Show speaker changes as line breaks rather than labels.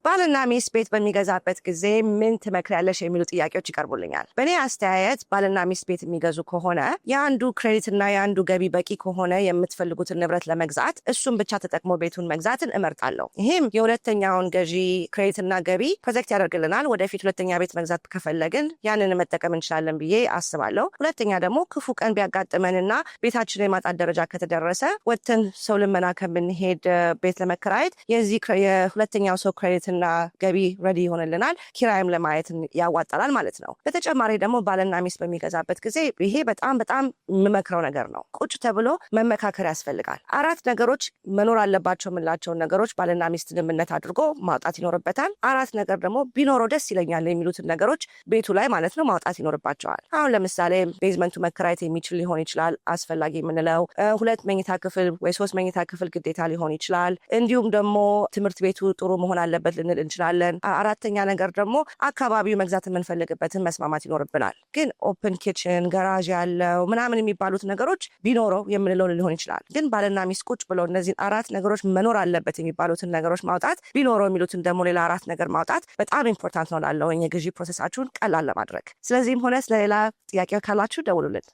ባልና ሚስት ቤት በሚገዛበት ጊዜ ምን ትመክሪያለሽ የሚሉ ጥያቄዎች ይቀርቡልኛል። በእኔ አስተያየት ባልና ሚስት ቤት የሚገዙ ከሆነ የአንዱ ክሬዲትና የአንዱ ገቢ በቂ ከሆነ የምትፈልጉትን ንብረት ለመግዛት እሱን ብቻ ተጠቅሞ ቤቱን መግዛትን እመርጣለሁ። ይህም የሁለተኛውን ገዢ ክሬዲትና ገቢ ፕሮጀክት ያደርግልናል። ወደፊት ሁለተኛ ቤት መግዛት ከፈለግን ያንን መጠቀም እንችላለን ብዬ አስባለሁ። ሁለተኛ ደግሞ ክፉ ቀን ቢያጋጥመንና ቤታችን የማጣት ደረጃ ከተደረሰ ወጥተን ሰው ልመና ከምንሄድ ቤት ለመከራየት የዚህ የሁለተኛው ሰው ክሬዲትና ገቢ ረዲ ይሆንልናል። ኪራይም ለማየት ያዋጣላል ማለት ነው። በተጨማሪ ደግሞ ባልና ሚስት በሚገዛበት ጊዜ ይሄ በጣም የምመክረው ነገር ነው። ቁጭ ተብሎ መመካከር ያስፈልጋል። 4 ነገሮች መኖር አለባቸው የምላቸውን ነገሮች ባልና ሚስት ስምምነት አድርጎ ማውጣት ይኖርበታል። 4 ነገር ደግሞ ቢኖረው ደስ ይለኛል የሚሉትን ነገሮች ቤቱ ላይ ማለት ነው ማውጣት ይኖርባቸዋል። አሁን ለምሳሌ ቤዝመንቱ መከራየት የሚችል ሊሆን ይችላል አስፈላጊ የምንለው 2 መኝታ ክፍል ወይ 3 መኝታ ክፍል ግዴታ ሊሆን ይችላል። እንዲሁም ደግሞ ትምህርት ቤቱ ጥሩ መሆን አለበት ልንል እንችላለን። 4ኛ ነገር ደግሞ አካባቢው መግዛት የምንፈልግበትን መስማማት ይኖርብናል። ግን ኦፕን ኪችን ጋራዥ ያለው ምናምን የሚባሉት ነገሮች ቢኖረው የምንለው ሊሆን ይችላል። ግን ባልና ሚስት ቁጭ ብለው እነዚህን 4 ነገሮች መኖር አለበት የሚባሉትን ነገሮች ማውጣት፣ ቢኖረው የሚሉትን ደግሞ ሌላ 4 ነገር ማውጣት በጣም ኢምፖርታንት ነው ላለው የግዢ ፕሮሰሳችሁን ቀላል ለማድረግ። ስለዚህም ሆነ ስለሌላ ጥያቄ ካላችሁ ደውሉልን።